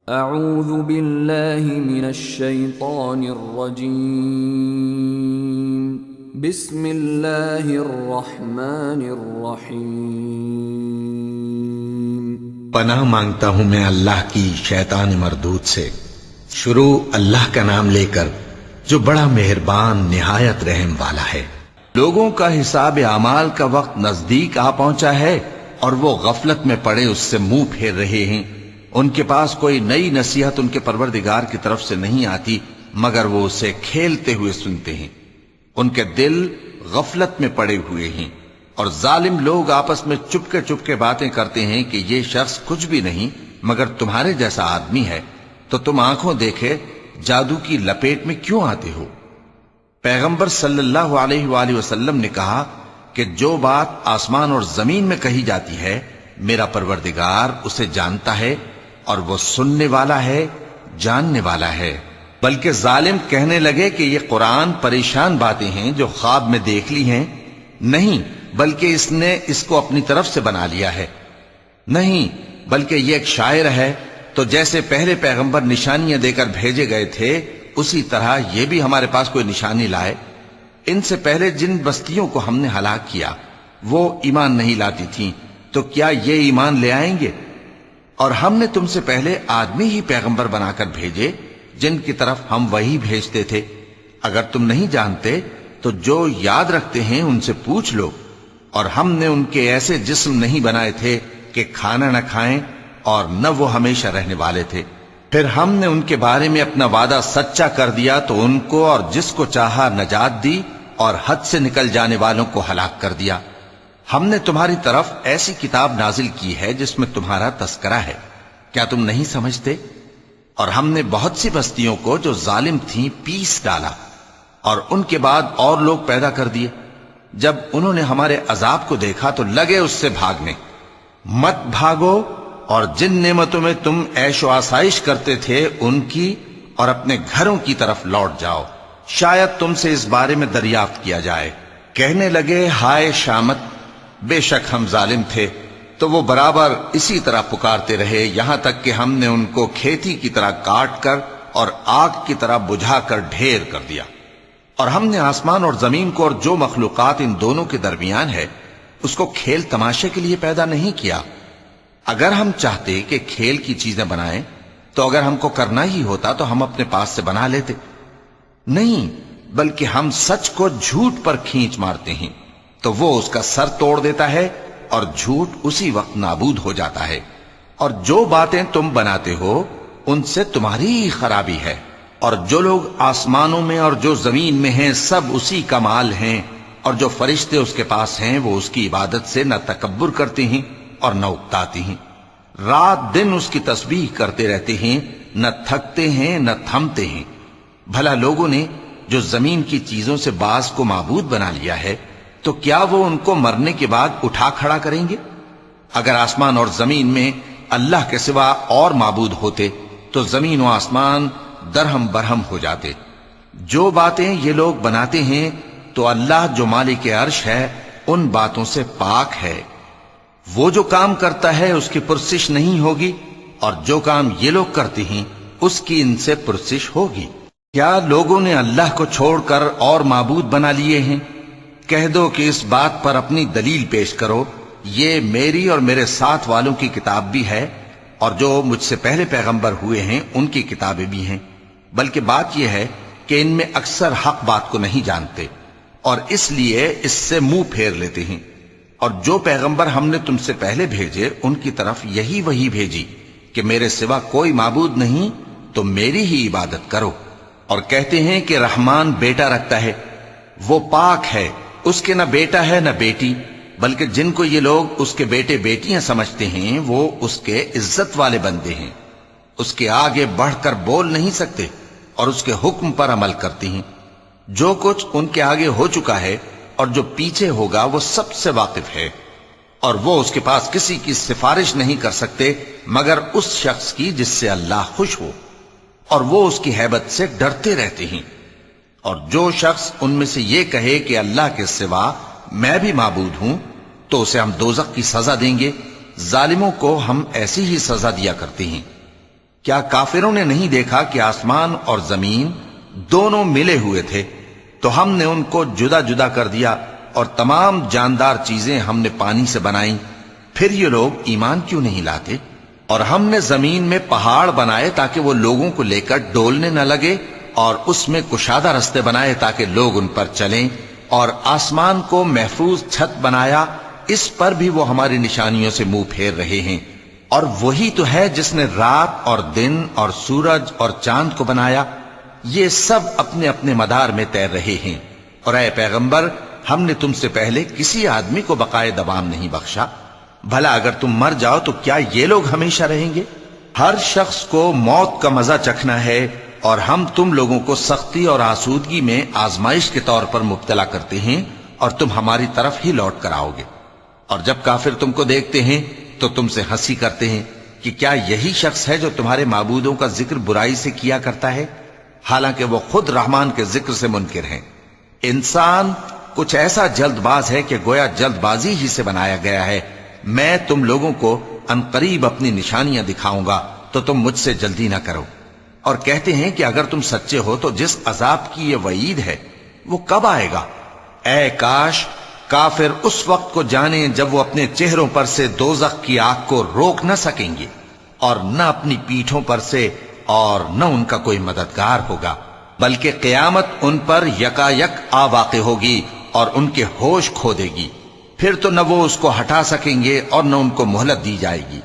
اعوذ باللہ من الشیطان الرجیم بسم اللہ الرحمن الرحیم پناہ مانگتا ہوں میں اللہ کی شیطان مردود سے۔ شروع اللہ کا نام لے کر جو بڑا مہربان نہایت رحم والا ہے۔ لوگوں کا حساب اعمال کا وقت نزدیک آ پہنچا ہے اور وہ غفلت میں پڑے اس سے منہ پھیر رہے ہیں۔ ان کے پاس کوئی نئی نصیحت ان کے پروردگار کی طرف سے نہیں آتی مگر وہ اسے کھیلتے ہوئے سنتے ہیں۔ ان کے دل غفلت میں پڑے ہوئے ہیں اور ظالم لوگ آپس میں چپکے باتیں کرتے ہیں کہ یہ شخص کچھ بھی نہیں مگر تمہارے جیسا آدمی ہے، تو تم آنکھوں دیکھے جادو کی لپیٹ میں کیوں آتے ہو؟ پیغمبر صلی اللہ علیہ وآلہ وسلم نے کہا کہ جو بات آسمان اور زمین میں کہی جاتی ہے میرا پروردگار اسے جانتا ہے اور وہ سننے والا ہے، جاننے والا ہے۔ بلکہ ظالم کہنے لگے کہ یہ قرآن پریشان باتیں ہیں جو خواب میں دیکھ لی ہیں۔ نہیں بلکہ اس نے اس کو اپنی طرف سے بنا لیا ہے۔ نہیں بلکہ یہ ایک شاعر ہے۔ تو جیسے پہلے پیغمبر نشانیاں دے کر بھیجے گئے تھے اسی طرح یہ بھی ہمارے پاس کوئی نشانی لائے۔ ان سے پہلے جن بستیوں کو ہم نے ہلاک کیا وہ ایمان نہیں لاتی تھیں، تو کیا یہ ایمان لے آئیں گے؟ اور ہم نے تم سے پہلے آدمی ہی پیغمبر بنا کر بھیجے جن کی طرف ہم وہی بھیجتے تھے۔ اگر تم نہیں جانتے تو جو یاد رکھتے ہیں ان سے پوچھ لو۔ اور ہم نے ان کے ایسے جسم نہیں بنائے تھے کہ کھانا نہ کھائیں اور نہ وہ ہمیشہ رہنے والے تھے۔ پھر ہم نے ان کے بارے میں اپنا وعدہ سچا کر دیا تو ان کو اور جس کو چاہا نجات دی اور حد سے نکل جانے والوں کو ہلاک کر دیا۔ ہم نے تمہاری طرف ایسی کتاب نازل کی ہے جس میں تمہارا تذکرہ ہے، کیا تم نہیں سمجھتے؟ اور ہم نے بہت سی بستیوں کو جو ظالم تھیں پیس ڈالا اور ان کے بعد اور لوگ پیدا کر دیے۔ جب انہوں نے ہمارے عذاب کو دیکھا تو لگے اس سے بھاگنے۔ مت بھاگو اور جن نعمتوں میں تم عیش و آسائش کرتے تھے ان کی اور اپنے گھروں کی طرف لوٹ جاؤ، شاید تم سے اس بارے میں دریافت کیا جائے۔ کہنے لگے ہائے شامت، بے شک ہم ظالم تھے، تو وہ برابر اسی طرح پکارتے رہے یہاں تک کہ ہم نے ان کو کھیتی کی طرح کاٹ کر اور آگ کی طرح بجھا کر ڈھیر کر دیا۔ اور ہم نے آسمان اور زمین کو اور جو مخلوقات ان دونوں کے درمیان ہے اس کو کھیل تماشے کے لیے پیدا نہیں کیا۔ اگر ہم چاہتے کہ کھیل کی چیزیں بنائیں تو اگر ہم کو کرنا ہی ہوتا تو ہم اپنے پاس سے بنا لیتے۔ نہیں بلکہ ہم سچ کو جھوٹ پر کھینچ مارتے ہیں تو وہ اس کا سر توڑ دیتا ہے اور جھوٹ اسی وقت نابود ہو جاتا ہے۔ اور جو باتیں تم بناتے ہو ان سے تمہاری ہی خرابی ہے۔ اور جو لوگ آسمانوں میں اور جو زمین میں ہیں سب اسی کا مال ہیں، اور جو فرشتے اس کے پاس ہیں وہ اس کی عبادت سے نہ تکبر کرتے ہیں اور نہ اکتاتے ہیں۔ رات دن اس کی تسبیح کرتے رہتے ہیں، نہ تھکتے ہیں نہ تھمتے ہیں۔ بھلا لوگوں نے جو زمین کی چیزوں سے بعض کو معبود بنا لیا ہے تو کیا وہ ان کو مرنے کے بعد اٹھا کھڑا کریں گے؟ اگر آسمان اور زمین میں اللہ کے سوا اور معبود ہوتے تو زمین و آسمان درہم برہم ہو جاتے۔ جو باتیں یہ لوگ بناتے ہیں تو اللہ جو مالک عرش ہے ان باتوں سے پاک ہے۔ وہ جو کام کرتا ہے اس کی پرسش نہیں ہوگی، اور جو کام یہ لوگ کرتے ہیں اس کی ان سے پرسش ہوگی۔ کیا لوگوں نے اللہ کو چھوڑ کر اور معبود بنا لیے ہیں؟ کہہ دو کہ اس بات پر اپنی دلیل پیش کرو، یہ میری اور میرے ساتھ والوں کی کتاب بھی ہے اور جو مجھ سے پہلے پیغمبر ہوئے ہیں ان کی کتابیں بھی ہیں۔ بلکہ بات یہ ہے کہ ان میں اکثر حق بات کو نہیں جانتے اور اس لیے اس سے منہ پھیر لیتے ہیں۔ اور جو پیغمبر ہم نے تم سے پہلے بھیجے ان کی طرف یہی وحی بھیجی کہ میرے سوا کوئی معبود نہیں تو میری ہی عبادت کرو۔ اور کہتے ہیں کہ رحمان بیٹا رکھتا ہے، وہ پاک ہے، اس کے نہ بیٹا ہے نہ بیٹی، بلکہ جن کو یہ لوگ اس کے بیٹے بیٹیاں سمجھتے ہیں وہ اس کے عزت والے بندے ہیں۔ اس کے آگے بڑھ کر بول نہیں سکتے اور اس کے حکم پر عمل کرتے ہیں۔ جو کچھ ان کے آگے ہو چکا ہے اور جو پیچھے ہوگا وہ سب سے واقف ہے، اور وہ اس کے پاس کسی کی سفارش نہیں کر سکتے مگر اس شخص کی جس سے اللہ خوش ہو، اور وہ اس کی ہیبت سے ڈرتے رہتے ہیں۔ اور جو شخص ان میں سے یہ کہے کہ اللہ کے سوا میں بھی معبود ہوں تو اسے ہم دوزخ کی سزا دیں گے۔ ظالموں کو ہم ایسی ہی سزا دیا کرتے ہیں۔ کیا کافروں نے نہیں دیکھا کہ آسمان اور زمین دونوں ملے ہوئے تھے تو ہم نے ان کو جدا جدا کر دیا اور تمام جاندار چیزیں ہم نے پانی سے بنائیں، پھر یہ لوگ ایمان کیوں نہیں لاتے؟ اور ہم نے زمین میں پہاڑ بنائے تاکہ وہ لوگوں کو لے کر ڈولنے نہ لگے، اور اس میں کشادہ رستے بنائے تاکہ لوگ ان پر چلیں، اور آسمان کو محفوظ چھت بنایا، اس پر بھی وہ ہماری نشانیوں سے منہ پھیر رہے ہیں۔ اور وہی تو ہے جس نے رات اور دن اور سورج اور چاند کو بنایا، یہ سب اپنے اپنے مدار میں تیر رہے ہیں۔ اور اے پیغمبر، ہم نے تم سے پہلے کسی آدمی کو بقائے دوام نہیں بخشا، بھلا اگر تم مر جاؤ تو کیا یہ لوگ ہمیشہ رہیں گے؟ ہر شخص کو موت کا مزہ چکھنا ہے، اور ہم تم لوگوں کو سختی اور آسودگی میں آزمائش کے طور پر مبتلا کرتے ہیں، اور تم ہماری طرف ہی لوٹ کر آؤ گے۔ اور جب کافر تم کو دیکھتے ہیں تو تم سے ہنسی کرتے ہیں کہ کیا یہی شخص ہے جو تمہارے معبودوں کا ذکر برائی سے کیا کرتا ہے، حالانکہ وہ خود رحمان کے ذکر سے منکر ہیں۔ انسان کچھ ایسا جلد باز ہے کہ گویا جلد بازی ہی سے بنایا گیا ہے۔ میں تم لوگوں کو عنقریب اپنی نشانیاں دکھاؤں گا تو تم مجھ سے جلدی نہ کرو۔ اور کہتے ہیں کہ اگر تم سچے ہو تو جس عذاب کی یہ وعید ہے وہ کب آئے گا؟ اے کاش کافر اس وقت کو جانیں جب وہ اپنے چہروں پر سے دوزخ کی آگ کو روک نہ سکیں گے، اور نہ اپنی پیٹھوں پر سے، اور نہ ان کا کوئی مددگار ہوگا، بلکہ قیامت ان پر یکا یک آ واقع ہوگی اور ان کے ہوش کھو دے گی، پھر تو نہ وہ اس کو ہٹا سکیں گے اور نہ ان کو مہلت دی جائے گی۔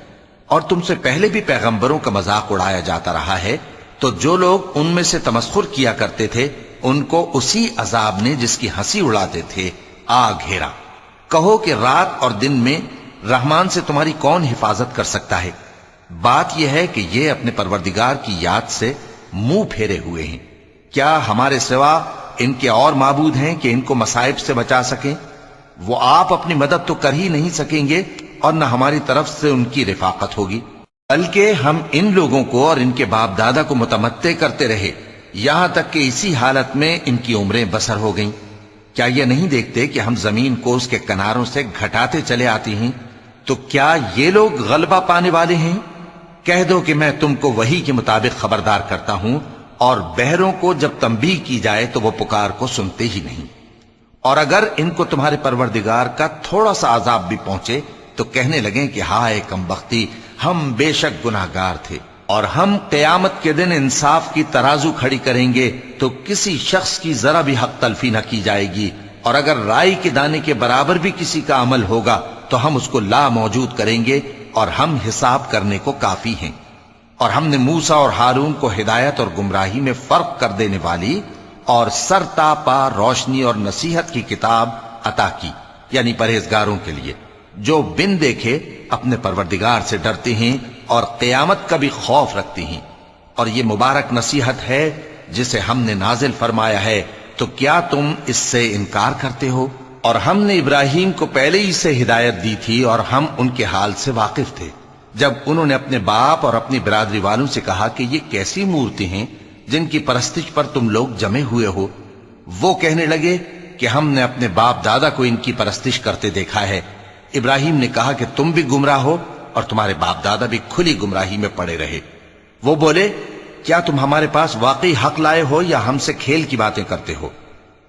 اور تم سے پہلے بھی پیغمبروں کا مذاق اڑایا جاتا رہا ہے، تو جو لوگ ان میں سے تمسخر کیا کرتے تھے ان کو اسی عذاب نے جس کی ہنسی اڑاتے تھے آ گھیرا۔ کہو کہ رات اور دن میں رحمان سے تمہاری کون حفاظت کر سکتا ہے؟ بات یہ ہے کہ یہ اپنے پروردگار کی یاد سے منہ پھیرے ہوئے ہیں۔ کیا ہمارے سوا ان کے اور معبود ہیں کہ ان کو مصائب سے بچا سکیں؟ وہ آپ اپنی مدد تو کر ہی نہیں سکیں گے، اور نہ ہماری طرف سے ان کی رفاقت ہوگی، بلکہ ہم ان لوگوں کو اور ان کے باپ دادا کو متمتع کرتے رہے، یہاں تک کہ اسی حالت میں ان کی عمریں بسر ہو گئیں۔ کیا یہ نہیں دیکھتے کہ ہم زمین کو اس کے کناروں سے گھٹاتے چلے آتے ہیں؟ تو کیا یہ لوگ غلبہ پانے والے ہیں؟ کہہ دو کہ میں تم کو وحی کے مطابق خبردار کرتا ہوں، اور بہروں کو جب تنبیہ کی جائے تو وہ پکار کو سنتے ہی نہیں۔ اور اگر ان کو تمہارے پروردگار کا تھوڑا سا عذاب بھی پہنچے تو کہنے لگیں کہ ہائے کمبختی، ہم بے شک گناہگار تھے۔ اور ہم قیامت کے دن انصاف کی ترازو کھڑی کریں گے تو کسی شخص کی ذرا بھی حق تلفی نہ کی جائے گی، اور اگر رائی کے دانے کے برابر بھی کسی کا عمل ہوگا تو ہم اس کو لا موجود کریں گے، اور ہم حساب کرنے کو کافی ہیں۔ اور ہم نے موسیٰ اور ہارون کو ہدایت اور گمراہی میں فرق کر دینے والی اور سر تا پا روشنی اور نصیحت کی کتاب عطا کی، یعنی پرہیزگاروں کے لیے جو بن دیکھے اپنے پروردگار سے ڈرتے ہیں اور قیامت کا بھی خوف رکھتے ہیں۔ اور یہ مبارک نصیحت ہے جسے ہم نے نازل فرمایا ہے، تو کیا تم اس سے انکار کرتے ہو؟ اور ہم نے ابراہیم کو پہلے ہی سے ہدایت دی تھی، اور ہم ان کے حال سے واقف تھے جب انہوں نے اپنے باپ اور اپنی برادری والوں سے کہا کہ یہ کیسی مورتی ہیں جن کی پرستش پر تم لوگ جمے ہوئے ہو۔ وہ کہنے لگے کہ ہم نے اپنے باپ دادا کو ان کی پرستش کرتے دیکھا ہے۔ ابراہیم نے کہا کہ تم بھی گمراہ ہو اور تمہارے باپ دادا بھی کھلی گمراہی میں پڑے رہے۔ وہ بولے کیا تم ہمارے پاس واقعی حق لائے ہو یا ہم سے کھیل کی باتیں کرتے ہو؟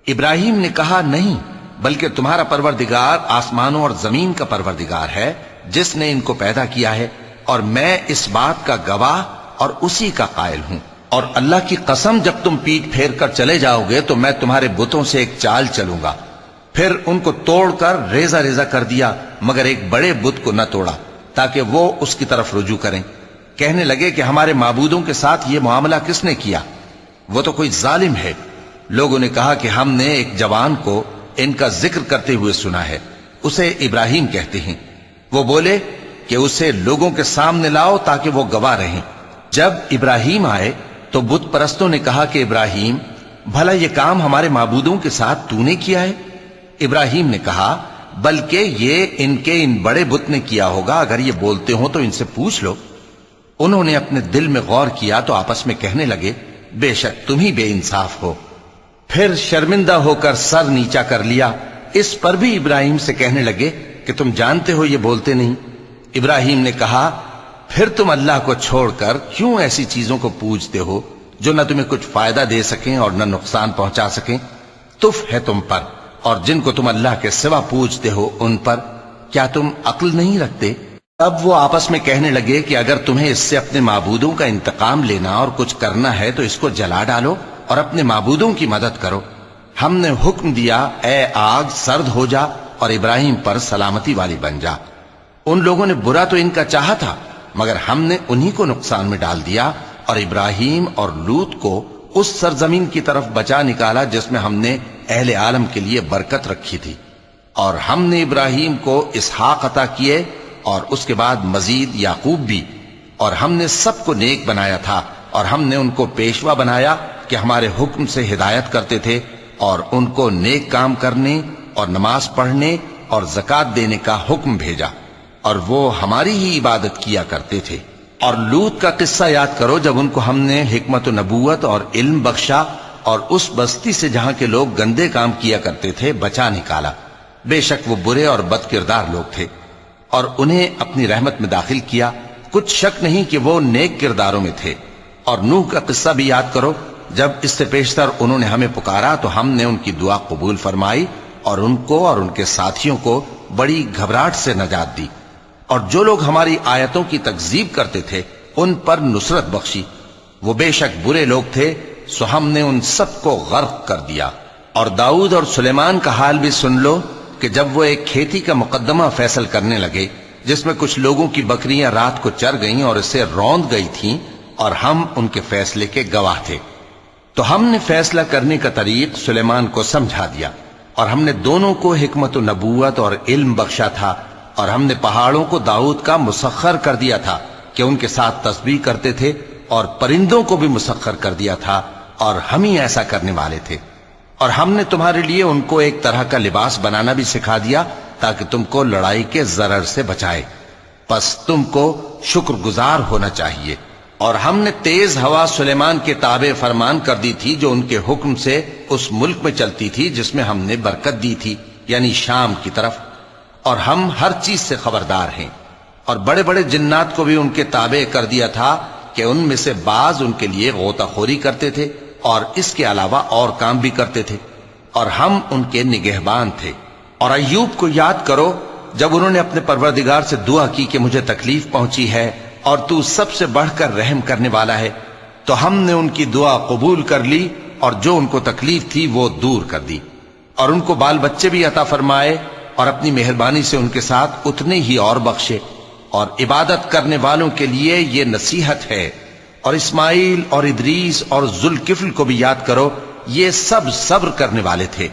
ابراہیم نے کہا نہیں، بلکہ تمہارا پروردگار آسمانوں اور زمین کا پروردگار ہے جس نے ان کو پیدا کیا ہے، اور میں اس بات کا گواہ اور اسی کا قائل ہوں۔ اور اللہ کی قسم جب تم پیٹ پھیر کر چلے جاؤ گے تو میں تمہارے بتوں سے ایک چال چلوں گا۔ پھر ان کو توڑ کر ریزہ ریزہ کر دیا، مگر ایک بڑے بت کو نہ توڑا تاکہ وہ اس کی طرف رجوع کریں۔ کہنے لگے کہ ہمارے معبودوں کے ساتھ یہ معاملہ کس نے کیا؟ وہ تو کوئی ظالم ہے۔ لوگوں نے کہا کہ ہم نے ایک جوان کو ان کا ذکر کرتے ہوئے سنا ہے، اسے ابراہیم کہتے ہیں۔ وہ بولے کہ اسے لوگوں کے سامنے لاؤ تاکہ وہ گواہ رہیں۔ جب ابراہیم آئے تو بت پرستوں نے کہا کہ ابراہیم، بھلا یہ کام ہمارے معبودوں کے ساتھ تو نے کیا ہے؟ ابراہیم نے کہا بلکہ یہ ان بڑے بت نے کیا ہوگا، اگر یہ بولتے ہوں تو ان سے پوچھ لو۔ انہوں نے اپنے دل میں غور کیا تو آپس میں کہنے لگے بے شک تم ہی بے انصاف ہو۔ پھر شرمندہ ہو کر سر نیچا کر لیا۔ اس پر بھی ابراہیم سے کہنے لگے کہ تم جانتے ہو یہ بولتے نہیں۔ ابراہیم نے کہا پھر تم اللہ کو چھوڑ کر کیوں ایسی چیزوں کو پوجتے ہو جو نہ تمہیں کچھ فائدہ دے سکیں اور نہ نقصان پہنچا سکیں؟ تف ہے تم پر اور جن کو تم اللہ کے سوا پوجتے ہو ان پر، کیا تم عقل نہیں رکھتے؟ تب وہ آپس میں کہنے لگے کہ اگر تمہیں اس سے اپنے معبودوں کا انتقام لینا اور کچھ کرنا ہے تو اس کو جلا ڈالو اور اپنے معبودوں کی مدد کرو۔ ہم نے حکم دیا اے آگ سرد ہو جا اور ابراہیم پر سلامتی والی بن جا۔ ان لوگوں نے برا تو ان کا چاہا تھا مگر ہم نے انہی کو نقصان میں ڈال دیا اور ابراہیم اور لوط کو اس سرزمین کی طرف بچا نکالا جس میں ہم نے اہل عالم کے لیے برکت رکھی تھی۔ اور ہم نے ابراہیم کو اسحاق عطا کیے اور اس کے بعد مزید یعقوب بھی، اور ہم نے سب کو نیک بنایا تھا اور ہم نے ان کو پیشوا بنایا کہ ہمارے حکم سے ہدایت کرتے تھے اور ان کو نیک کام کرنے اور نماز پڑھنے اور زکوٰۃ دینے کا حکم بھیجا، اور وہ ہماری ہی عبادت کیا کرتے تھے۔ اور لوط کا قصہ یاد کرو جب ان کو ہم نے حکمت و نبوت اور علم بخشا اور اس بستی سے جہاں کے لوگ گندے کام کیا کرتے تھے بچا نکالا۔ بے شک وہ برے اور بد کردار لوگ تھے، اور انہیں اپنی رحمت میں داخل کیا، کچھ شک نہیں کہ وہ نیک کرداروں میں تھے۔ اور نوح کا قصہ بھی یاد کرو جب اس سے پیشتر انہوں نے ہمیں پکارا تو ہم نے ان کی دعا قبول فرمائی اور ان کو اور ان کے ساتھیوں کو بڑی گھبراہٹ سے نجات دی، اور جو لوگ ہماری آیتوں کی تکذیب کرتے تھے ان پر نصرت بخشی۔ وہ بے شک برے لوگ تھے، سو ہم نے ان سب کو غرق کر دیا۔ اور داؤد اور سلیمان کا حال بھی سن لو کہ جب وہ ایک کھیتی کا مقدمہ فیصل کرنے لگے جس میں کچھ لوگوں کی بکریاں رات کو چر گئیں اور اسے روند گئی تھیں، اور ہم ان کے فیصلے کے گواہ تھے، تو ہم نے فیصلہ کرنے کا طریق سلیمان کو سمجھا دیا، اور ہم نے دونوں کو حکمت و نبوت اور علم بخشا تھا، اور ہم نے پہاڑوں کو داؤد کا مسخر کر دیا تھا کہ ان کے ساتھ تسبیح کرتے تھے، اور پرندوں کو بھی مسخر کر دیا تھا، اور ہم ہی ایسا کرنے والے تھے۔ اور ہم نے تمہارے لیے ان کو ایک طرح کا لباس بنانا بھی سکھا دیا تاکہ تم کو لڑائی کے ضرر سے بچائے، پس تم کو شکر گزار ہونا چاہیے۔ اور ہم نے تیز ہوا سلیمان کے تابع فرمان کر دی تھی جو ان کے حکم سے اس ملک میں چلتی تھی جس میں ہم نے برکت دی تھی، یعنی شام کی طرف، اور ہم ہر چیز سے خبردار ہیں۔ اور بڑے بڑے جنات کو بھی ان کے تابع کر دیا تھا کہ ان میں سے بعض ان کے لیے غوطہ خوری کرتے تھے اور اس کے علاوہ اور کام بھی کرتے تھے، اور ہم ان کے نگہبان تھے۔ اور ایوب کو یاد کرو جب انہوں نے اپنے پروردگار سے دعا کی کہ مجھے تکلیف پہنچی ہے اور تو سب سے بڑھ کر رحم کرنے والا ہے، تو ہم نے ان کی دعا قبول کر لی اور جو ان کو تکلیف تھی وہ دور کر دی، اور ان کو بال بچے بھی عطا فرمائے اور اپنی مہربانی سے ان کے ساتھ اتنے ہی اور بخشے۔ اور عبادت کرنے والوں کے لیے یہ نصیحت ہے۔ اور اسماعیل اور ادریس اور ذوالکفل کو بھی یاد کرو، یہ سب صبر کرنے والے تھے،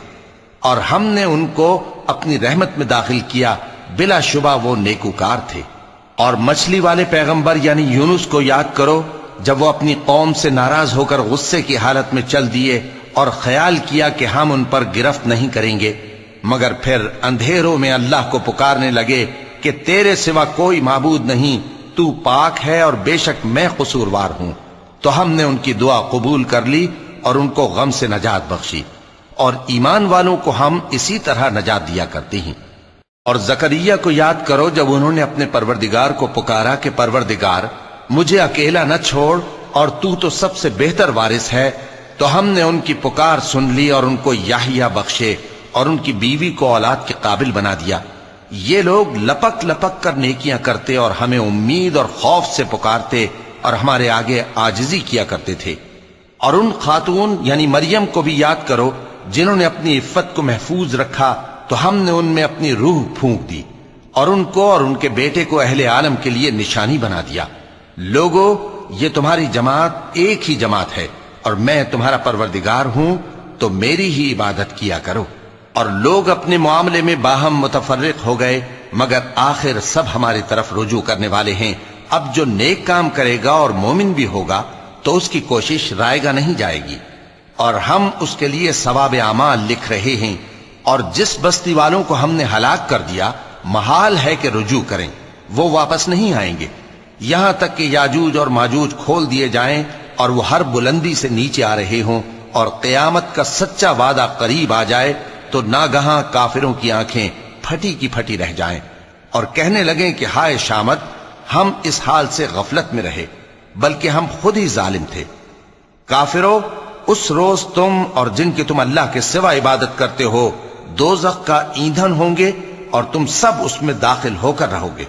اور ہم نے ان کو اپنی رحمت میں داخل کیا، بلا شبہ وہ نیکوکار تھے۔ اور مچھلی والے پیغمبر یعنی یونس کو یاد کرو جب وہ اپنی قوم سے ناراض ہو کر غصے کی حالت میں چل دیے اور خیال کیا کہ ہم ان پر گرفت نہیں کریں گے، مگر پھر اندھیروں میں اللہ کو پکارنے لگے کہ تیرے سوا کوئی معبود نہیں، تو پاک ہے اور بے شک میں قصوروار ہوں، تو ہم نے ان کی دعا قبول کر لی اور ان کو غم سے نجات بخشی، اور ایمان والوں کو ہم اسی طرح نجات دیا کرتے ہیں۔ اور زکریا کو یاد کرو جب انہوں نے اپنے پروردگار کو پکارا کہ پروردگار مجھے اکیلا نہ چھوڑ اور تو سب سے بہتر وارث ہے، تو ہم نے ان کی پکار سن لی اور ان کو یحییٰ بخشے اور ان کی بیوی کو اولاد کے قابل بنا دیا۔ یہ لوگ لپک لپک کر نیکیاں کرتے اور ہمیں امید اور خوف سے پکارتے اور ہمارے آگے عاجزی کیا کرتے تھے۔ اور ان خاتون یعنی مریم کو بھی یاد کرو جنہوں نے اپنی عفت کو محفوظ رکھا تو ہم نے ان میں اپنی روح پھونک دی اور ان کو اور ان کے بیٹے کو اہل عالم کے لیے نشانی بنا دیا۔ لوگو، یہ تمہاری جماعت ایک ہی جماعت ہے اور میں تمہارا پروردگار ہوں، تو میری ہی عبادت کیا کرو۔ اور لوگ اپنے معاملے میں باہم متفرق ہو گئے، مگر آخر سب ہماری طرف رجوع کرنے والے ہیں۔ اب جو نیک کام کرے گا اور مومن بھی ہوگا تو اس کی کوشش رائے گا نہیں جائے گی، اور ہم اس کے لیے ثواب اعمال لکھ رہے ہیں۔ اور جس بستی والوں کو ہم نے ہلاک کر دیا محال ہے کہ رجوع کریں، وہ واپس نہیں آئیں گے، یہاں تک کہ یاجوج اور ماجوج کھول دیے جائیں اور وہ ہر بلندی سے نیچے آ رہے ہوں اور قیامت کا سچا وعدہ قریب آ جائے تو ناگہاں کافروں کی آنکھیں پھٹی کی پھٹی رہ جائیں اور کہنے لگیں کہ ہائے شامت، ہم اس حال سے غفلت میں رہے بلکہ ہم خود ہی ظالم تھے۔ کافرو، اس روز تم اور جن کی تم اللہ کے سوا عبادت کرتے ہو دوزخ کا ایندھن ہوں گے اور تم سب اس میں داخل ہو کر رہو گے۔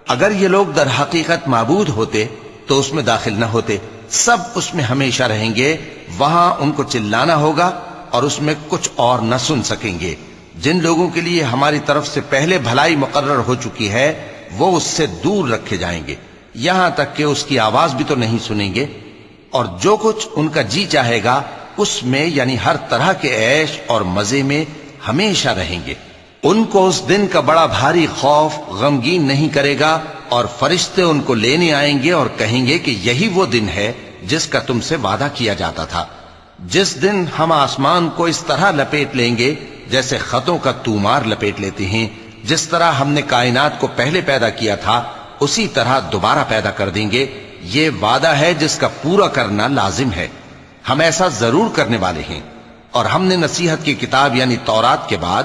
اگر یہ لوگ در حقیقت معبود ہوتے تو اس میں داخل نہ ہوتے، سب اس میں ہمیشہ رہیں گے، وہاں ان کو چلانا ہوگا اور اس میں کچھ اور نہ سن سکیں گے۔ جن لوگوں کے لیے ہماری طرف سے پہلے بھلائی مقرر ہو چکی ہے وہ اس سے دور رکھے جائیں گے، یہاں تک کہ اس کی آواز بھی تو نہیں سنیں گے، اور جو کچھ ان کا جی چاہے گا اس میں یعنی ہر طرح کے عیش اور مزے میں ہمیشہ رہیں گے۔ ان کو اس دن کا بڑا بھاری خوف غمگین نہیں کرے گا، اور فرشتے ان کو لینے آئیں گے اور کہیں گے کہ یہی وہ دن ہے جس کا تم سے وعدہ کیا جاتا تھا، جس دن ہم آسمان کو اس طرح لپیٹ لیں گے جیسے خطوں کا تومار لپیٹ لیتے ہیں، جس طرح ہم نے کائنات کو پہلے پیدا کیا تھا اسی طرح دوبارہ پیدا کر دیں گے۔ یہ وعدہ ہے جس کا پورا کرنا لازم ہے، ہم ایسا ضرور کرنے والے ہیں۔ اور ہم نے نصیحت کی کتاب یعنی تورات کے بعد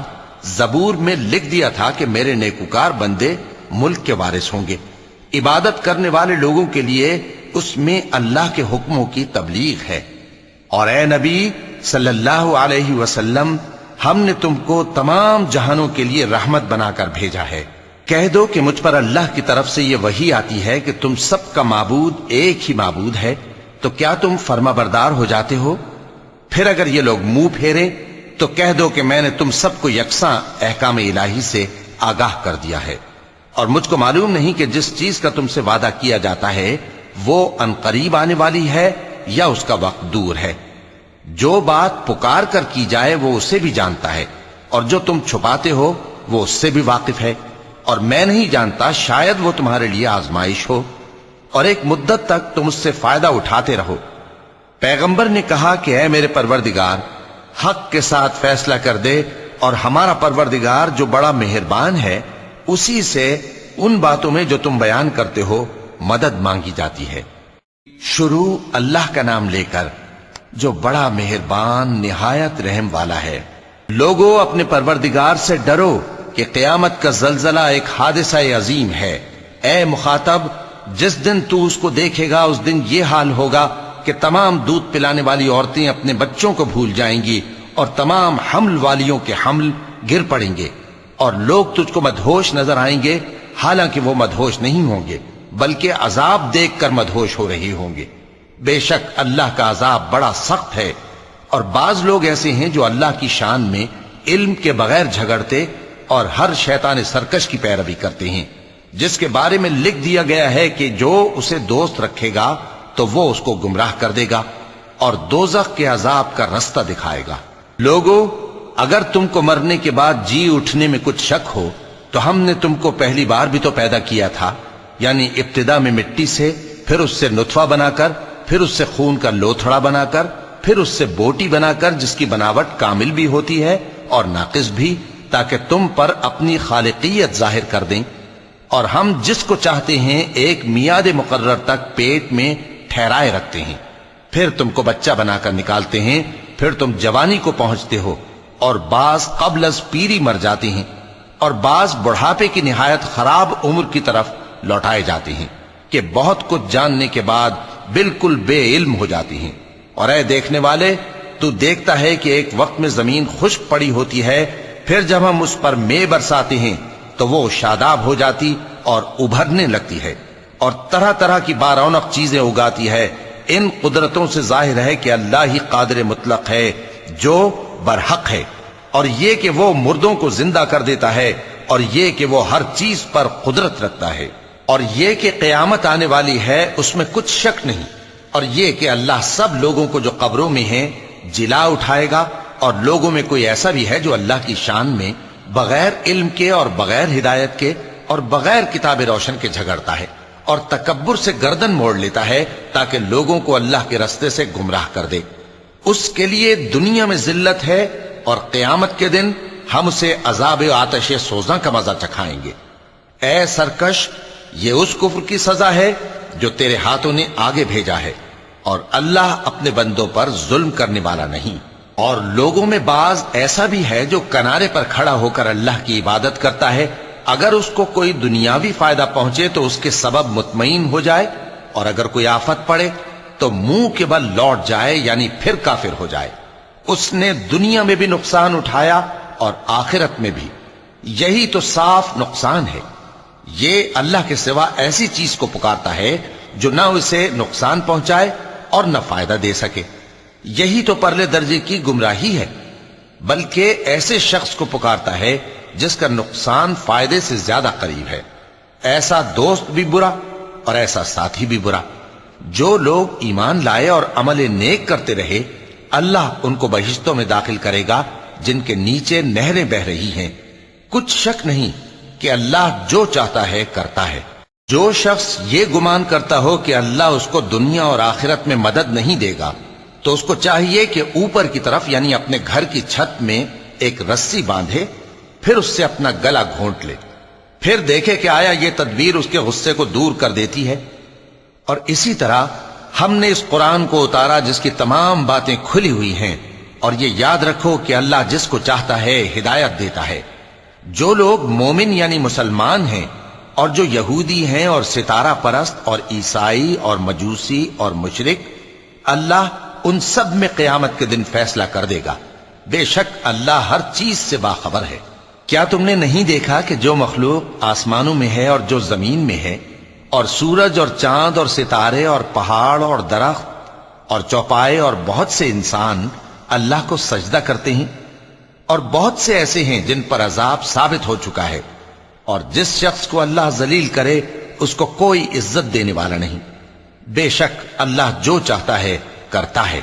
زبور میں لکھ دیا تھا کہ میرے نیکوکار بندے ملک کے وارث ہوں گے۔ عبادت کرنے والے لوگوں کے لیے اس میں اللہ کے حکموں کی تبلیغ ہے۔ اور اے نبی صلی اللہ علیہ وسلم، ہم نے تم کو تمام جہانوں کے لیے رحمت بنا کر بھیجا ہے۔ کہہ دو کہ مجھ پر اللہ کی طرف سے یہ وحی آتی ہے کہ تم سب کا معبود ایک ہی معبود ہے، تو کیا تم فرما بردار ہو جاتے ہو؟ پھر اگر یہ لوگ منہ پھیریں تو کہہ دو کہ میں نے تم سب کو یکساں احکام الہی سے آگاہ کر دیا ہے، اور مجھ کو معلوم نہیں کہ جس چیز کا تم سے وعدہ کیا جاتا ہے وہ عنقریب آنے والی ہے یا اس کا وقت دور ہے۔ جو بات پکار کر کی جائے وہ اسے بھی جانتا ہے، اور جو تم چھپاتے ہو وہ اس سے بھی واقف ہے، اور میں نہیں جانتا شاید وہ تمہارے لیے آزمائش ہو، اور ایک مدت تک تم اس سے فائدہ اٹھاتے رہو۔ پیغمبر نے کہا کہ اے میرے پروردگار، حق کے ساتھ فیصلہ کر دے، اور ہمارا پروردگار جو بڑا مہربان ہے اسی سے ان باتوں میں جو تم بیان کرتے ہو مدد مانگی جاتی ہے۔ شروع اللہ کا نام لے کر جو بڑا مہربان نہایت رحم والا ہے۔ لوگو اپنے پروردگار سے ڈرو کہ قیامت کا زلزلہ ایک حادثہ عظیم ہے۔ اے مخاطب، جس دن تو اس کو دیکھے گا اس دن یہ حال ہوگا کہ تمام دودھ پلانے والی عورتیں اپنے بچوں کو بھول جائیں گی، اور تمام حمل والیوں کے حمل گر پڑیں گے، اور لوگ تجھ کو مدہوش نظر آئیں گے، حالانکہ وہ مدہوش نہیں ہوں گے بلکہ عذاب دیکھ کر مدہوش ہو رہے ہوں گے۔ بے شک اللہ کا عذاب بڑا سخت ہے۔ اور بعض لوگ ایسے ہیں جو اللہ کی شان میں علم کے بغیر جھگڑتے اور ہر شیطان سرکش کی پیروی کرتے ہیں، جس کے بارے میں لکھ دیا گیا ہے کہ جو اسے دوست رکھے گا تو وہ اس کو گمراہ کر دے گا اور دوزخ کے عذاب کا رستہ دکھائے گا۔ لوگو، اگر تم کو مرنے کے بعد جی اٹھنے میں کچھ شک ہو تو ہم نے تم کو پہلی بار بھی تو پیدا کیا تھا، یعنی ابتدا میں مٹی سے، پھر اس سے نطفہ بنا کر، پھر اس سے خون کا لوتھڑا بنا کر، پھر اس سے بوٹی بنا کر جس کی بناوٹ کامل بھی ہوتی ہے اور ناقص بھی، تاکہ تم پر اپنی خالقیت ظاہر کر دیں۔ اور ہم جس کو چاہتے ہیں ایک میعاد مقرر تک پیٹ میں ٹھہرائے رکھتے ہیں، پھر تم کو بچہ بنا کر نکالتے ہیں، پھر تم جوانی کو پہنچتے ہو، اور بعض قبل از پیری مر جاتے ہیں، اور بعض بڑھاپے کی نہایت خراب عمر کی طرف لوٹائے جاتے ہیں کہ بہت کچھ جاننے کے بعد بالکل بے علم ہو جاتی ہیں۔ اور اے دیکھنے والے، تو دیکھتا ہے کہ ایک وقت میں زمین خشک پڑی ہوتی ہے، پھر جب ہم اس پر مے برساتے ہیں تو وہ شاداب ہو جاتی اور ابھرنے لگتی ہے اور طرح طرح کی بارونق چیزیں اگاتی ہے۔ ان قدرتوں سے ظاہر ہے کہ اللہ ہی قادر مطلق ہے جو برحق ہے، اور یہ کہ وہ مردوں کو زندہ کر دیتا ہے، اور یہ کہ وہ ہر چیز پر قدرت رکھتا ہے، اور یہ کہ قیامت آنے والی ہے اس میں کچھ شک نہیں، اور یہ کہ اللہ سب لوگوں کو جو قبروں میں ہیں جلا اٹھائے گا، اور لوگوں میں کوئی ایسا بھی ہے جو اللہ کی شان میں بغیر علم کے اور بغیر ہدایت کے اور بغیر کتاب روشن کے جھگڑتا ہے اور تکبر سے گردن موڑ لیتا ہے تاکہ لوگوں کو اللہ کے رستے سے گمراہ کر دے۔ اس کے لیے دنیا میں ذلت ہے، اور قیامت کے دن ہم اسے عذاب آتش سوزاں کا مزہ چکھائیں گے۔ اے سرکش، یہ اس کفر کی سزا ہے جو تیرے ہاتھوں نے آگے بھیجا ہے، اور اللہ اپنے بندوں پر ظلم کرنے والا نہیں۔ اور لوگوں میں بعض ایسا بھی ہے جو کنارے پر کھڑا ہو کر اللہ کی عبادت کرتا ہے اگر اس کو کوئی دنیاوی فائدہ پہنچے تو اس کے سبب مطمئن ہو جائے، اور اگر کوئی آفت پڑے تو منہ کے بل لوٹ جائے، یعنی پھر کافر ہو جائے۔ اس نے دنیا میں بھی نقصان اٹھایا اور آخرت میں بھی، یہی تو صاف نقصان ہے۔ یہ اللہ کے سوا ایسی چیز کو پکارتا ہے جو نہ اسے نقصان پہنچائے اور نہ فائدہ دے سکے، یہی تو پرلے درجے کی گمراہی ہے۔ بلکہ ایسے شخص کو پکارتا ہے جس کا نقصان فائدے سے زیادہ قریب ہے۔ ایسا دوست بھی برا اور ایسا ساتھی بھی برا۔ جو لوگ ایمان لائے اور عمل نیک کرتے رہے، اللہ ان کو بہشتوں میں داخل کرے گا جن کے نیچے نہریں بہ رہی ہیں۔ کچھ شک نہیں کہ اللہ جو چاہتا ہے کرتا ہے۔ جو شخص یہ گمان کرتا ہو کہ اللہ اس کو دنیا اور آخرت میں مدد نہیں دے گا، تو اس کو چاہیے کہ اوپر کی طرف یعنی اپنے گھر کی چھت میں ایک رسی باندھے، پھر اس سے اپنا گلا گھونٹ لے، پھر دیکھے کہ آیا یہ تدبیر اس کے غصے کو دور کر دیتی ہے۔ اور اسی طرح ہم نے اس قرآن کو اتارا جس کی تمام باتیں کھلی ہوئی ہیں، اور یہ یاد رکھو کہ اللہ جس کو چاہتا ہے ہدایت دیتا ہے۔ جو لوگ مومن یعنی مسلمان ہیں اور جو یہودی ہیں اور ستارہ پرست اور عیسائی اور مجوسی اور مشرک، اللہ ان سب میں قیامت کے دن فیصلہ کر دے گا۔ بے شک اللہ ہر چیز سے باخبر ہے۔ کیا تم نے نہیں دیکھا کہ جو مخلوق آسمانوں میں ہے اور جو زمین میں ہے، اور سورج اور چاند اور ستارے اور پہاڑ اور درخت اور چوپائے اور بہت سے انسان اللہ کو سجدہ کرتے ہیں، اور بہت سے ایسے ہیں جن پر عذاب ثابت ہو چکا ہے، اور جس شخص کو اللہ ذلیل کرے اس کو کوئی عزت دینے والا نہیں۔ بے شک اللہ جو چاہتا ہے کرتا ہے۔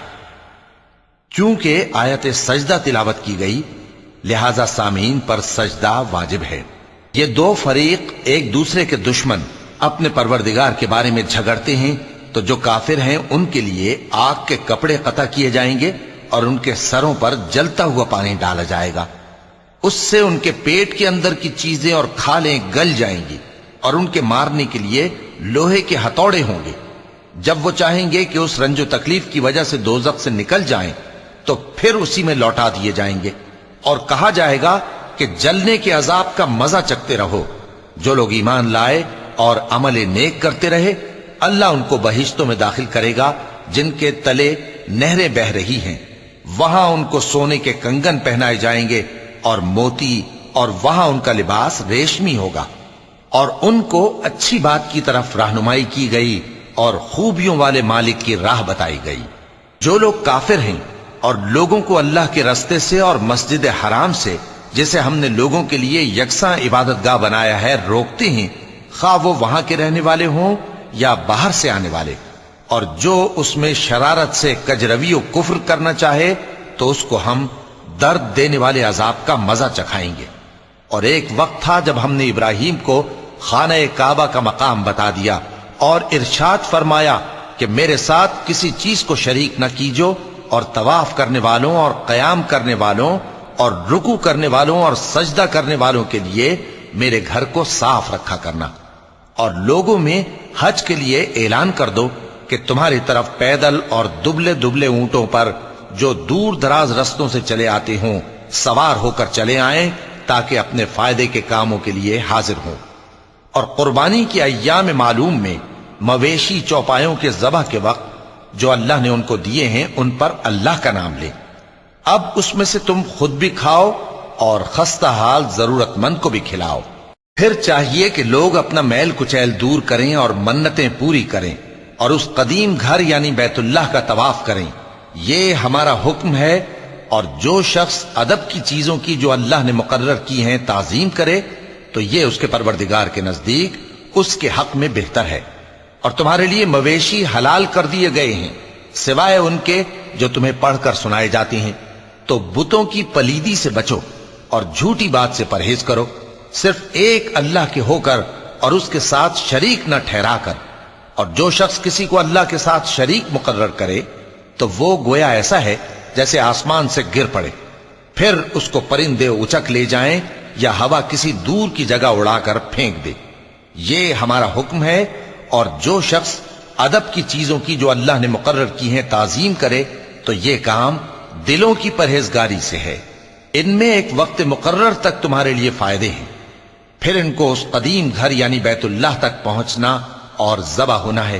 چونکہ آیت سجدہ تلاوت کی گئی لہذا سامعین پر سجدہ واجب ہے۔ یہ دو فریق ایک دوسرے کے دشمن اپنے پروردگار کے بارے میں جھگڑتے ہیں، تو جو کافر ہیں ان کے لیے آگ کے کپڑے قطع کیے جائیں گے اور ان کے سروں پر جلتا ہوا پانی ڈالا جائے گا۔ اس سے ان کے پیٹ کے اندر کی چیزیں اور کھالیں گل جائیں گی، اور ان کے مارنے کے لیے لوہے کے ہتھوڑے ہوں گے۔ جب وہ چاہیں گے کہ اس رنج و تکلیف کی وجہ سے دوزخ سے نکل جائیں تو پھر اسی میں لوٹا دیے جائیں گے، اور کہا جائے گا کہ جلنے کے عذاب کا مزہ چکھتے رہو۔ جو لوگ ایمان لائے اور عمل نیک کرتے رہے، اللہ ان کو بہشتوں میں داخل کرے گا جن کے تلے نہریں بہ رہی ہیں۔ وہاں ان کو سونے کے کنگن پہنائے جائیں گے اور موتی، اور وہاں ان کا لباس ریشمی ہوگا، اور ان کو اچھی بات کی طرف رہنمائی کی گئی اور خوبیوں والے مالک کی راہ بتائی گئی۔ جو لوگ کافر ہیں اور لوگوں کو اللہ کے رستے سے اور مسجد حرام سے جسے ہم نے لوگوں کے لیے یکساں عبادت گاہ بنایا ہے روکتے ہیں، خواہ وہ وہاں کے رہنے والے ہوں یا باہر سے آنے والے، اور جو اس میں شرارت سے کجروی و کفر کرنا چاہے تو اس کو ہم درد دینے والے عذاب کا مزہ چکھائیں گے۔ اور ایک وقت تھا جب ہم نے ابراہیم کو خانہ کعبہ کا مقام بتا دیا اور ارشاد فرمایا کہ میرے ساتھ کسی چیز کو شریک نہ کیجو، اور طواف کرنے والوں اور قیام کرنے والوں اور رکوع کرنے والوں اور سجدہ کرنے والوں کے لیے میرے گھر کو صاف رکھا کرنا۔ اور لوگوں میں حج کے لیے اعلان کر دو کہ تمہاری طرف پیدل اور دبلے دبلے اونٹوں پر جو دور دراز رستوں سے چلے آتے ہوں سوار ہو کر چلے آئیں، تاکہ اپنے فائدے کے کاموں کے لیے حاضر ہوں۔ اور قربانی کی ایام معلوم میں مویشی چوپایوں کے ذبح کے وقت جو اللہ نے ان کو دیے ہیں ان پر اللہ کا نام لیں۔ اب اس میں سے تم خود بھی کھاؤ اور خستہ حال ضرورت مند کو بھی کھلاؤ۔ پھر چاہیے کہ لوگ اپنا میل کچیل دور کریں اور منتیں پوری کریں، اور اس قدیم گھر یعنی بیت اللہ کا طواف کریں۔ یہ ہمارا حکم ہے، اور جو شخص ادب کی چیزوں کی جو اللہ نے مقرر کی ہیں تعظیم کرے تو یہ اس کے پروردگار کے نزدیک اس کے حق میں بہتر ہے۔ اور تمہارے لیے مویشی حلال کر دیے گئے ہیں سوائے ان کے جو تمہیں پڑھ کر سنائے جاتے ہیں۔ تو بتوں کی پلیدی سے بچو اور جھوٹی بات سے پرہیز کرو، صرف ایک اللہ کے ہو کر اور اس کے ساتھ شریک نہ ٹھہرا کر۔ اور جو شخص کسی کو اللہ کے ساتھ شریک مقرر کرے تو وہ گویا ایسا ہے جیسے آسمان سے گر پڑے، پھر اس کو پرندے اچک لے جائیں یا ہوا کسی دور کی جگہ اڑا کر پھینک دے۔ یہ ہمارا حکم ہے، اور جو شخص ادب کی چیزوں کی جو اللہ نے مقرر کی ہیں تعظیم کرے تو یہ کام دلوں کی پرہیزگاری سے ہے۔ ان میں ایک وقت مقرر تک تمہارے لیے فائدے ہیں۔ پھر ان کو اس قدیم گھر یعنی بیت اللہ تک پہنچنا اور ذبح ہونا ہے۔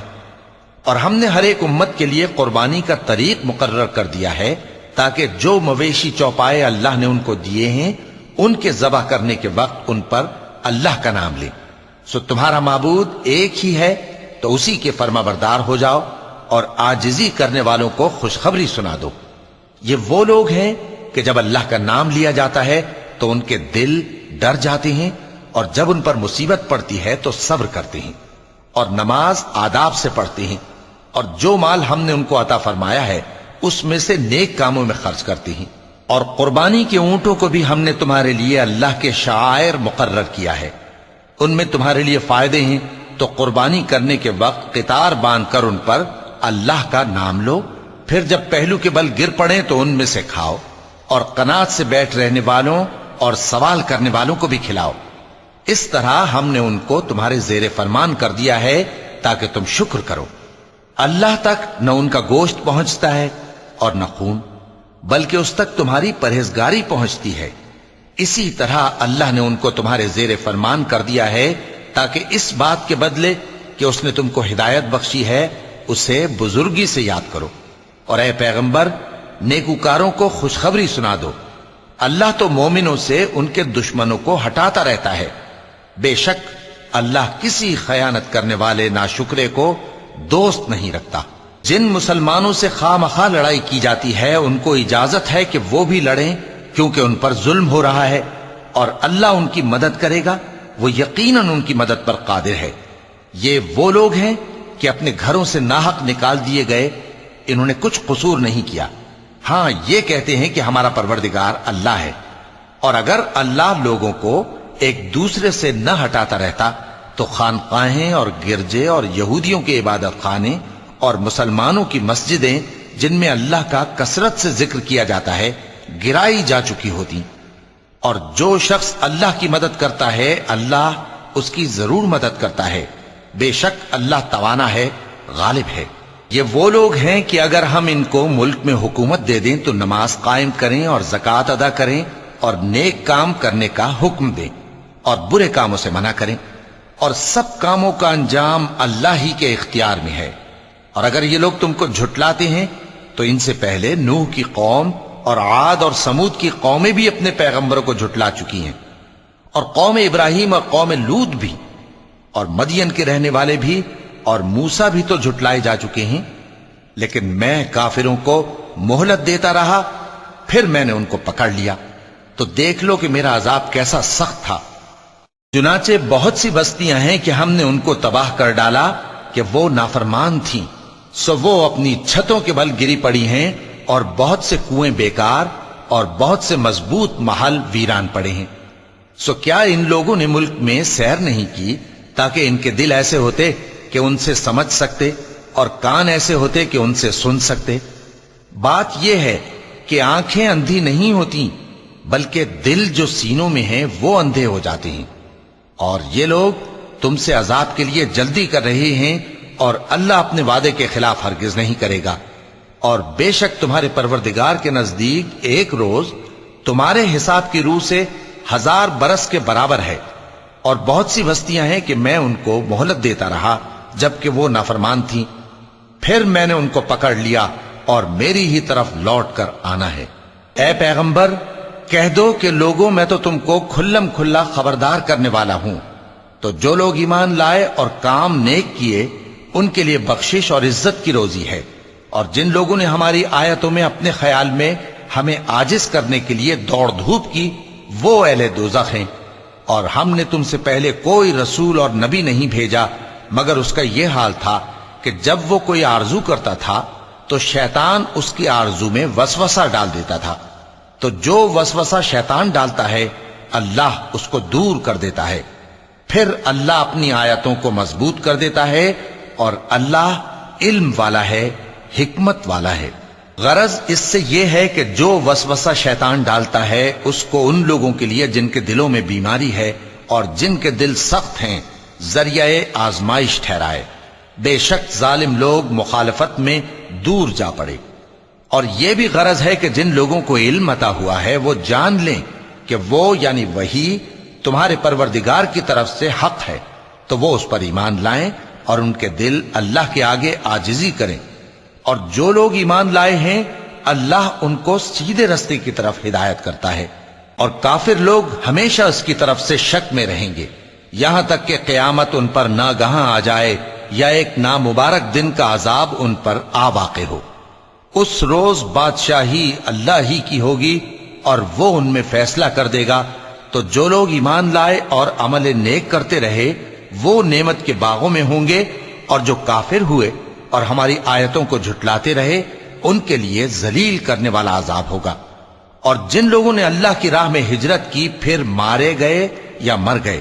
اور ہم نے ہر ایک امت کے لیے قربانی کا طریق مقرر کر دیا ہے تاکہ جو مویشی چوپائے اللہ نے ان کو دیے ہیں ان کے ذبح کرنے کے وقت ان پر اللہ کا نام لیں۔ سو تمہارا معبود ایک ہی ہے تو اسی کے فرما بردار ہو جاؤ اور عاجزی کرنے والوں کو خوشخبری سنا دو۔ یہ وہ لوگ ہیں کہ جب اللہ کا نام لیا جاتا ہے تو ان کے دل ڈر جاتے ہیں، اور جب ان پر مصیبت پڑتی ہے تو صبر کرتے ہیں اور نماز آداب سے پڑھتے ہیں، اور جو مال ہم نے ان کو عطا فرمایا ہے اس میں سے نیک کاموں میں خرچ کرتے ہیں۔ اور قربانی کے اونٹوں کو بھی ہم نے تمہارے لیے اللہ کے شعائر مقرر کیا ہے، ان میں تمہارے لیے فائدے ہیں، تو قربانی کرنے کے وقت قطار باندھ کر ان پر اللہ کا نام لو، پھر جب پہلو کے بل گر پڑیں تو ان میں سے کھاؤ، اور قناعت سے بیٹھ رہنے والوں اور سوال کرنے والوں کو بھی کھلاؤ۔ اس طرح ہم نے ان کو تمہارے زیر فرمان کر دیا ہے تاکہ تم شکر کرو۔ اللہ تک نہ ان کا گوشت پہنچتا ہے اور نہ خون، بلکہ اس تک تمہاری پرہیزگاری پہنچتی ہے۔ اسی طرح اللہ نے ان کو تمہارے زیر فرمان کر دیا ہے تاکہ اس بات کے بدلے کہ اس نے تم کو ہدایت بخشی ہے اسے بزرگی سے یاد کرو۔ اور اے پیغمبر، نیکوکاروں کو خوشخبری سنا دو، اللہ تو مومنوں سے ان کے دشمنوں کو ہٹاتا رہتا ہے۔ بے شک اللہ کسی خیانت کرنے والے ناشکرے کو دوست نہیں رکھتا۔ جن مسلمانوں سے خواہ مخواہ لڑائی کی جاتی ہے ان کو اجازت ہے کہ وہ بھی لڑیں، کیونکہ ان پر ظلم ہو رہا ہے، اور اللہ ان کی مدد کرے گا، وہ یقیناً ان کی مدد پر قادر ہے۔ یہ وہ لوگ ہیں کہ اپنے گھروں سے ناحق نکال دیے گئے، انہوں نے کچھ قصور نہیں کیا، ہاں یہ کہتے ہیں کہ ہمارا پروردگار اللہ ہے۔ اور اگر اللہ لوگوں کو ایک دوسرے سے نہ ہٹاتا رہتا تو خانقاہیں اور گرجے اور یہودیوں کے عبادت خانے اور مسلمانوں کی مسجدیں جن میں اللہ کا کثرت سے ذکر کیا جاتا ہے گرائی جا چکی ہوتی۔ اور جو شخص اللہ کی مدد کرتا ہے اللہ اس کی ضرور مدد کرتا ہے، بے شک اللہ توانا ہے، غالب ہے۔ یہ وہ لوگ ہیں کہ اگر ہم ان کو ملک میں حکومت دے دیں تو نماز قائم کریں اور زکوٰۃ ادا کریں اور نیک کام کرنے کا حکم دیں اور برے کاموں سے منع کریں، اور سب کاموں کا انجام اللہ ہی کے اختیار میں ہے۔ اور اگر یہ لوگ تم کو جھٹلاتے ہیں تو ان سے پہلے نوح کی قوم اور عاد اور سمود کی قومیں بھی اپنے پیغمبروں کو جھٹلا چکی ہیں، اور قوم ابراہیم اور قوم لوط بھی، اور مدین کے رہنے والے بھی، اور موسیٰ بھی تو جھٹلائے جا چکے ہیں۔ لیکن میں کافروں کو مہلت دیتا رہا، پھر میں نے ان کو پکڑ لیا، تو دیکھ لو کہ میرا عذاب کیسا سخت تھا۔ چنانچہ بہت سی بستیاں ہیں کہ ہم نے ان کو تباہ کر ڈالا کہ وہ نافرمان تھیں، سو وہ اپنی چھتوں کے بل گری پڑی ہیں، اور بہت سے کنویں بیکار اور بہت سے مضبوط محل ویران پڑے ہیں۔ سو کیا ان لوگوں نے ملک میں سیر نہیں کی تاکہ ان کے دل ایسے ہوتے کہ ان سے سمجھ سکتے اور کان ایسے ہوتے کہ ان سے سن سکتے؟ بات یہ ہے کہ آنکھیں اندھی نہیں ہوتی، بلکہ دل جو سینوں میں ہیں وہ اندھے ہو جاتے ہیں۔ اور یہ لوگ تم سے عذاب کے لیے جلدی کر رہے ہیں، اور اللہ اپنے وعدے کے خلاف ہرگز نہیں کرے گا۔ اور بے شک تمہارے پروردگار کے نزدیک ایک روز تمہارے حساب کی روح سے 1000 برس کے برابر ہے۔ اور بہت سی بستیاں ہیں کہ میں ان کو مہلت دیتا رہا جبکہ وہ نافرمان تھیں، پھر میں نے ان کو پکڑ لیا اور میری ہی طرف لوٹ کر آنا ہے۔ اے پیغمبر، کہہ دو کہ لوگوں میں تو تم کو کھلم کھلا خبردار کرنے والا ہوں، تو جو لوگ ایمان لائے اور کام نیک کیے ان کے لیے بخشش اور عزت کی روزی ہے، اور جن لوگوں نے ہماری آیتوں میں اپنے خیال میں ہمیں عاجز کرنے کے لیے دوڑ دھوپ کی وہ اہل دوزخ ہیں۔ اور ہم نے تم سے پہلے کوئی رسول اور نبی نہیں بھیجا مگر اس کا یہ حال تھا کہ جب وہ کوئی آرزو کرتا تھا تو شیطان اس کی آرزو میں وسوسہ ڈال دیتا تھا، تو جو وسوسہ شیطان ڈالتا ہے اللہ اس کو دور کر دیتا ہے، پھر اللہ اپنی آیتوں کو مضبوط کر دیتا ہے، اور اللہ علم والا ہے، حکمت والا ہے۔ غرض اس سے یہ ہے کہ جو وسوسہ شیطان ڈالتا ہے اس کو ان لوگوں کے لیے جن کے دلوں میں بیماری ہے اور جن کے دل سخت ہیں ذریعہ آزمائش ٹھہرائے۔ بے شک ظالم لوگ مخالفت میں دور جا پڑے۔ اور یہ بھی غرض ہے کہ جن لوگوں کو علم عطا ہوا ہے وہ جان لیں کہ وہ یعنی وحی تمہارے پروردگار کی طرف سے حق ہے، تو وہ اس پر ایمان لائیں اور ان کے دل اللہ کے آگے عاجزی کریں، اور جو لوگ ایمان لائے ہیں اللہ ان کو سیدھے رستے کی طرف ہدایت کرتا ہے، اور کافر لوگ ہمیشہ اس کی طرف سے شک میں رہیں گے یہاں تک کہ قیامت ان پر ناگہاں آ جائے یا ایک نامبارک دن کا عذاب ان پر آ واقع ہو۔ اس روز بادشاہی اللہ ہی کی ہوگی اور وہ ان میں فیصلہ کر دے گا، تو جو لوگ ایمان لائے اور عمل نیک کرتے رہے وہ نعمت کے باغوں میں ہوں گے، اور جو کافر ہوئے اور ہماری آیتوں کو جھٹلاتے رہے ان کے لیے ذلیل کرنے والا عذاب ہوگا۔ اور جن لوگوں نے اللہ کی راہ میں ہجرت کی پھر مارے گئے یا مر گئے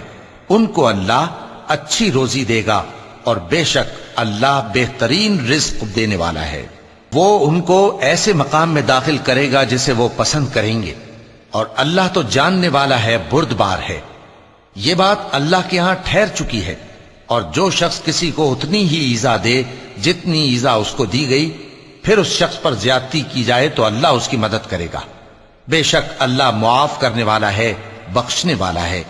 ان کو اللہ اچھی روزی دے گا، اور بے شک اللہ بہترین رزق دینے والا ہے۔ وہ ان کو ایسے مقام میں داخل کرے گا جسے وہ پسند کریں گے، اور اللہ تو جاننے والا ہے، بردبار ہے۔ یہ بات اللہ کے ہاں ٹھہر چکی ہے، اور جو شخص کسی کو اتنی ہی ایذا دے جتنی ایذا اس کو دی گئی، پھر اس شخص پر زیادتی کی جائے تو اللہ اس کی مدد کرے گا۔ بے شک اللہ معاف کرنے والا ہے، بخشنے والا ہے۔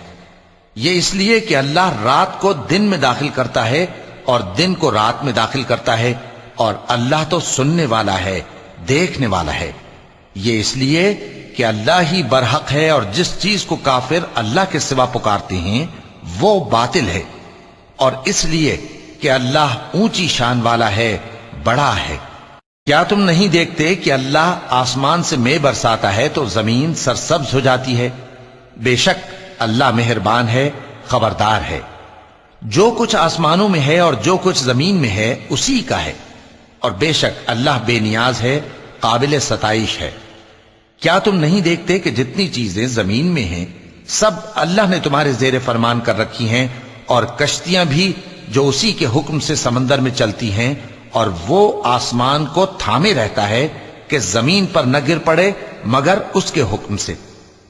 یہ اس لیے کہ اللہ رات کو دن میں داخل کرتا ہے اور دن کو رات میں داخل کرتا ہے، اور اللہ تو سننے والا ہے، دیکھنے والا ہے۔ یہ اس لیے کہ اللہ ہی برحق ہے، اور جس چیز کو کافر اللہ کے سوا پکارتے ہیں وہ باطل ہے، اور اس لیے کہ اللہ اونچی شان والا ہے، بڑا ہے۔ کیا تم نہیں دیکھتے کہ اللہ آسمان سے مے برساتا ہے تو زمین سرسبز ہو جاتی ہے؟ بے شک اللہ مہربان ہے، خبردار ہے۔ جو کچھ آسمانوں میں ہے اور جو کچھ زمین میں ہے اسی کا ہے، اور بے شک اللہ بے نیاز ہے، قابل ستائش ہے۔ کیا تم نہیں دیکھتے کہ جتنی چیزیں زمین میں ہیں سب اللہ نے تمہارے زیر فرمان کر رکھی ہیں، اور کشتیاں بھی جو اسی کے حکم سے سمندر میں چلتی ہیں، اور وہ آسمان کو تھامے رہتا ہے کہ زمین پر نہ گر پڑے مگر اس کے حکم سے۔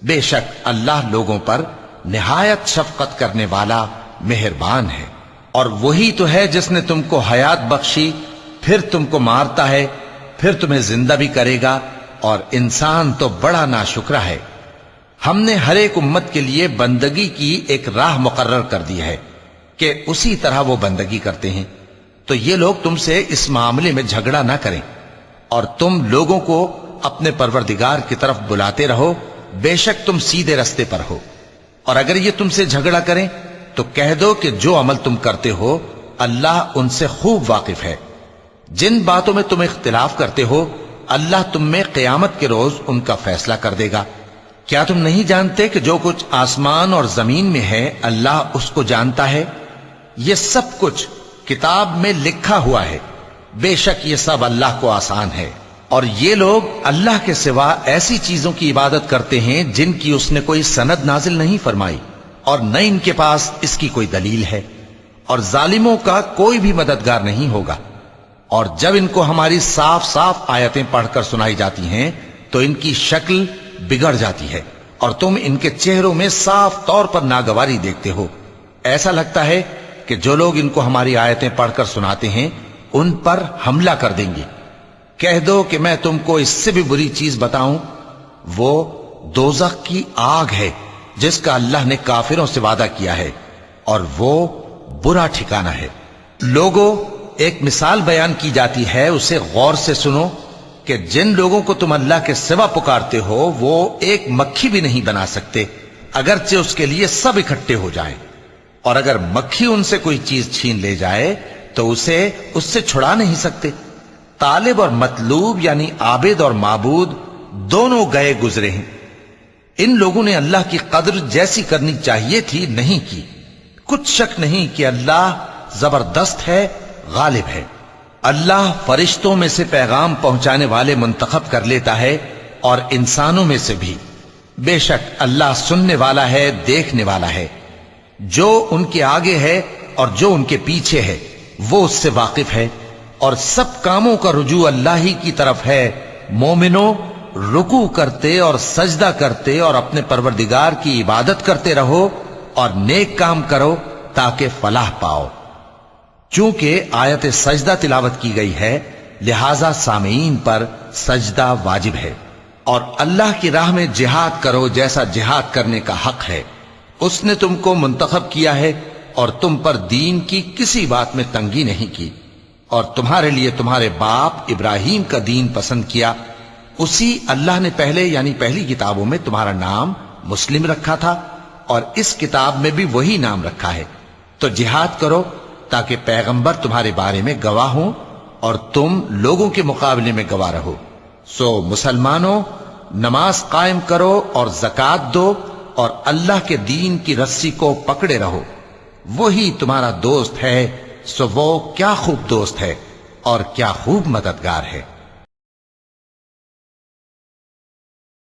بے شک اللہ لوگوں پر نہایت شفقت کرنے والا مہربان ہے۔ اور وہی تو ہے جس نے تم کو حیات بخشی، پھر تم کو مارتا ہے، پھر تمہیں زندہ بھی کرے گا، اور انسان تو بڑا ناشکرا ہے۔ ہم نے ہر ایک امت کے لیے بندگی کی ایک راہ مقرر کر دی ہے کہ اسی طرح وہ بندگی کرتے ہیں، تو یہ لوگ تم سے اس معاملے میں جھگڑا نہ کریں، اور تم لوگوں کو اپنے پروردگار کی طرف بلاتے رہو، بے شک تم سیدھے رستے پر ہو۔ اور اگر یہ تم سے جھگڑا کریں تو کہہ دو کہ جو عمل تم کرتے ہو اللہ ان سے خوب واقف ہے۔ جن باتوں میں تم اختلاف کرتے ہو اللہ تم میں قیامت کے روز ان کا فیصلہ کر دے گا۔ کیا تم نہیں جانتے کہ جو کچھ آسمان اور زمین میں ہے اللہ اس کو جانتا ہے؟ یہ سب کچھ کتاب میں لکھا ہوا ہے، بے شک یہ سب اللہ کو آسان ہے۔ اور یہ لوگ اللہ کے سوا ایسی چیزوں کی عبادت کرتے ہیں جن کی اس نے کوئی سند نازل نہیں فرمائی، اور نہ ان کے پاس اس کی کوئی دلیل ہے، اور ظالموں کا کوئی بھی مددگار نہیں ہوگا۔ اور جب ان کو ہماری صاف صاف آیتیں پڑھ کر سنائی جاتی ہیں تو ان کی شکل بگڑ جاتی ہے، اور تم ان کے چہروں میں صاف طور پر ناگواری دیکھتے ہو۔ ایسا لگتا ہے کہ جو لوگ ان کو ہماری آیتیں پڑھ کر سناتے ہیں ان پر حملہ کر دیں گے۔ کہہ دو کہ میں تم کو اس سے بھی بری چیز بتاؤں، وہ دوزخ کی آگ ہے جس کا اللہ نے کافروں سے وعدہ کیا ہے، اور وہ برا ٹھکانہ ہے۔ لوگوں، ایک مثال بیان کی جاتی ہے، اسے غور سے سنو کہ جن لوگوں کو تم اللہ کے سوا پکارتے ہو وہ ایک مکھی بھی نہیں بنا سکتے اگرچہ اس کے لیے سب اکٹھے ہو جائیں، اور اگر مکھی ان سے کوئی چیز چھین لے جائے تو اسے اس سے چھڑا نہیں سکتے۔ طالب اور مطلوب یعنی عابد اور معبود دونوں گئے گزرے ہیں۔ ان لوگوں نے اللہ کی قدر جیسی کرنی چاہیے تھی نہیں کی۔ کچھ شک نہیں کہ اللہ زبردست ہے، غالب ہے۔ اللہ فرشتوں میں سے پیغام پہنچانے والے منتخب کر لیتا ہے اور انسانوں میں سے بھی۔ بے شک اللہ سننے والا ہے، دیکھنے والا ہے۔ جو ان کے آگے ہے اور جو ان کے پیچھے ہے وہ اس سے واقف ہے، اور سب کاموں کا رجوع اللہ ہی کی طرف ہے۔ مومنوں، رکوع کرتے اور سجدہ کرتے اور اپنے پروردگار کی عبادت کرتے رہو اور نیک کام کرو تاکہ فلاح پاؤ۔ چونکہ آیت سجدہ تلاوت کی گئی ہے لہذا سامعین پر سجدہ واجب ہے، اور اللہ کی راہ میں جہاد کرو جیسا جہاد کرنے کا حق ہے، اس نے تم کو منتخب کیا ہے اور تم پر دین کی کسی بات میں تنگی نہیں کی، اور تمہارے لیے تمہارے باپ ابراہیم کا دین پسند کیا، اسی اللہ نے پہلے یعنی پہلی کتابوں میں تمہارا نام مسلم رکھا تھا، اور اس کتاب میں بھی وہی نام رکھا ہے۔ تو جہاد کرو تاکہ پیغمبر تمہارے بارے میں گواہ ہوں اور تم لوگوں کے مقابلے میں گواہ رہو۔ سو مسلمانوں، نماز قائم کرو اور زکات دو اور اللہ کے دین کی رسی کو پکڑے رہو، وہی تمہارا دوست ہے، سو وہ کیا خوب دوست ہے اور کیا خوب مددگار ہے۔